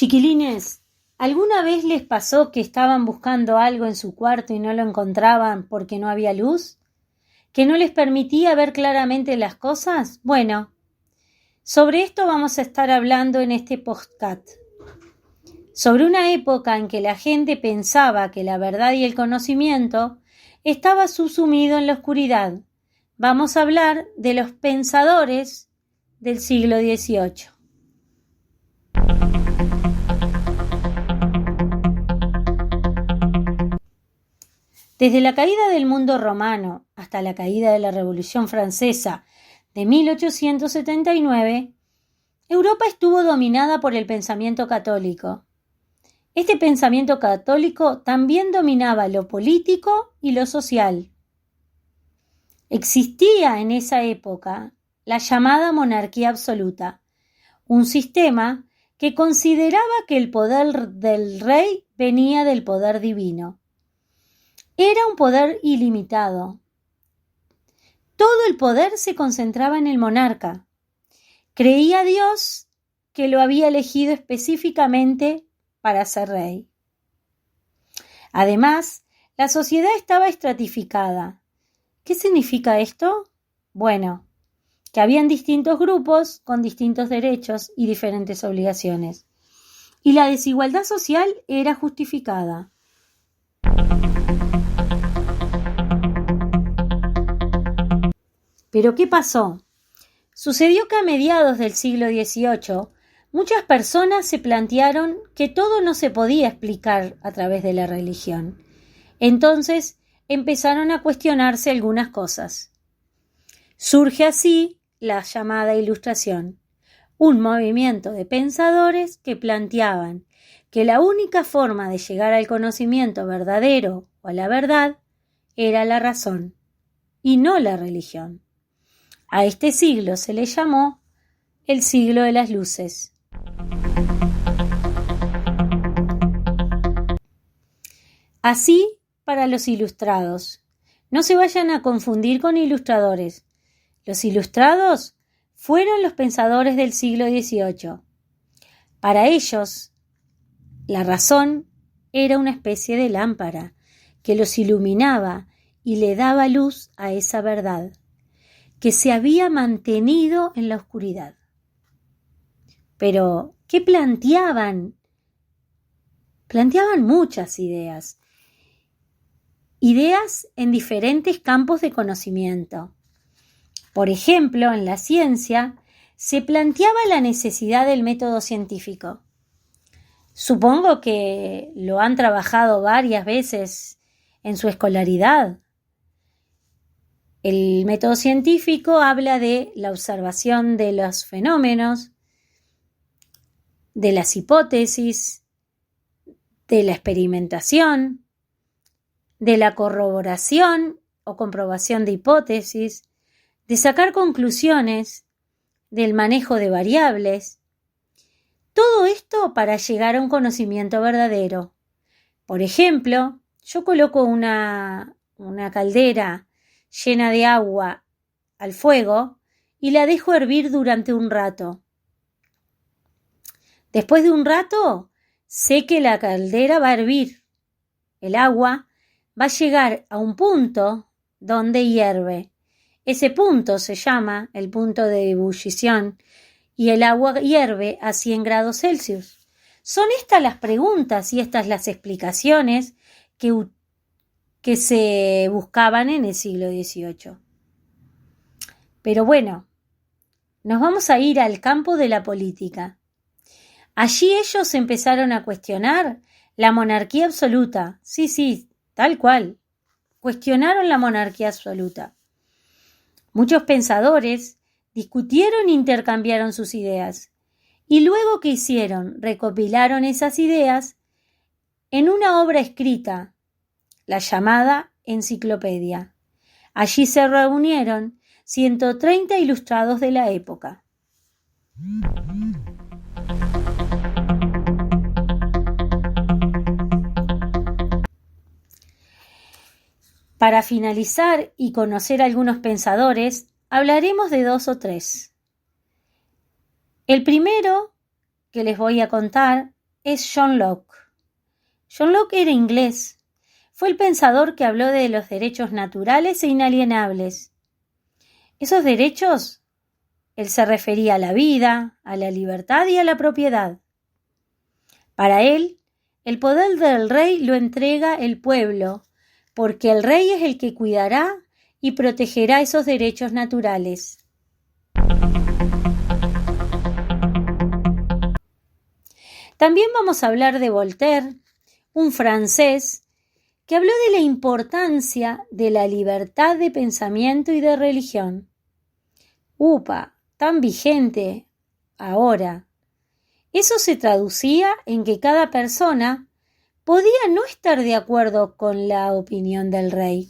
Chiquilines, ¿alguna vez les pasó que estaban buscando algo en su cuarto y no lo encontraban porque no había luz? ¿Que no les permitía ver claramente las cosas? Bueno, sobre esto vamos a estar hablando en este podcast. Sobre una época en que la gente pensaba que la verdad y el conocimiento estaba subsumido en la oscuridad. Vamos a hablar de los pensadores del siglo XVIII. Desde la caída del mundo romano hasta la caída de la Revolución Francesa de 1879, Europa estuvo dominada por el pensamiento católico. Este pensamiento católico también dominaba lo político y lo social. Existía en esa época la llamada monarquía absoluta, un sistema que consideraba que el poder del rey venía del poder divino. Era un poder ilimitado. Todo el poder se concentraba en el monarca. Creía Dios que lo había elegido específicamente para ser rey. Además, la sociedad estaba estratificada. ¿Qué significa esto? Bueno, que habían distintos grupos con distintos derechos y diferentes obligaciones. Y la desigualdad social era justificada. ¿Pero qué pasó? Sucedió que a mediados del siglo XVIII, muchas personas se plantearon que todo no se podía explicar a través de la religión. Entonces empezaron a cuestionarse algunas cosas. Surge así la llamada Ilustración, un movimiento de pensadores que planteaban que la única forma de llegar al conocimiento verdadero o a la verdad era la razón y no la religión. A este siglo se le llamó el siglo de las luces. Así para los ilustrados. No se vayan a confundir con ilustradores. Los ilustrados fueron los pensadores del siglo XVIII. Para ellos, la razón era una especie de lámpara que los iluminaba y le daba luz a esa verdad que se había mantenido en la oscuridad. Pero, ¿qué planteaban? Planteaban muchas ideas. Ideas en diferentes campos de conocimiento. Por ejemplo, en la ciencia se planteaba la necesidad del método científico. Supongo que lo han trabajado varias veces en su escolaridad. El método científico habla de la observación de los fenómenos, de las hipótesis, de la experimentación, de la corroboración o comprobación de hipótesis, de sacar conclusiones, del manejo de variables. Todo esto para llegar a un conocimiento verdadero. Por ejemplo, yo coloco una caldera llena de agua al fuego y la dejo hervir durante un rato. Después de un rato, sé que la caldera va a hervir. El agua va a llegar a un punto donde hierve. Ese punto se llama el punto de ebullición y el agua hierve a 100 grados Celsius. Son estas las preguntas y estas las explicaciones que se buscaban en el siglo XVIII. Pero bueno, nos vamos a ir al campo de la política. Allí ellos empezaron a cuestionar la monarquía absoluta. Sí, tal cual. Cuestionaron la monarquía absoluta. Muchos pensadores discutieron e intercambiaron sus ideas. Y luego, ¿qué hicieron? Recopilaron esas ideas en una obra escrita, la llamada Enciclopedia. Allí se reunieron 130 ilustrados de la época. Para finalizar y conocer algunos pensadores, hablaremos de 2 o 3. El primero que les voy a contar es John Locke. John Locke era inglés. Fue el pensador que habló de los derechos naturales e inalienables. Esos derechos, él se refería a la vida, a la libertad y a la propiedad. Para él, el poder del rey lo entrega el pueblo, porque el rey es el que cuidará y protegerá esos derechos naturales. También vamos a hablar de Voltaire, un francés que habló de la importancia de la libertad de pensamiento y de religión. ¡Upa! Tan vigente ahora. Eso se traducía en que cada persona podía no estar de acuerdo con la opinión del rey.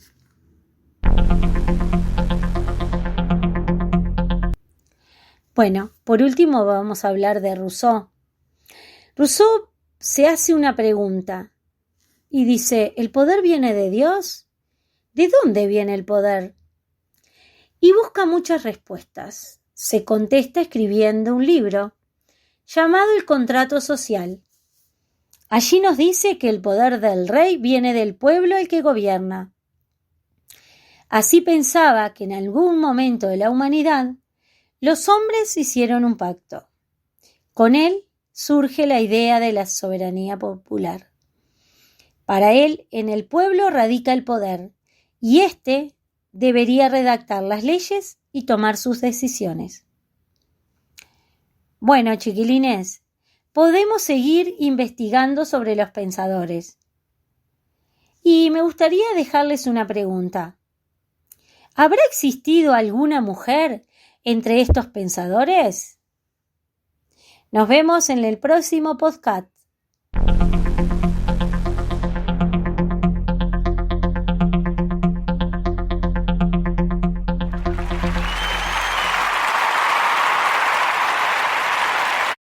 Bueno, por último vamos a hablar de Rousseau. Rousseau se hace una pregunta y dice, ¿el poder viene de Dios? ¿De dónde viene el poder? Y busca muchas respuestas. Se contesta escribiendo un libro llamado El Contrato Social. Allí nos dice que el poder del rey viene del pueblo al que gobierna. Así pensaba que en algún momento de la humanidad los hombres hicieron un pacto. Con él surge la idea de la soberanía popular. Para él, en el pueblo radica el poder, y éste debería redactar las leyes y tomar sus decisiones. Bueno, chiquilines, podemos seguir investigando sobre los pensadores. Y me gustaría dejarles una pregunta. ¿Habrá existido alguna mujer entre estos pensadores? Nos vemos en el próximo podcast.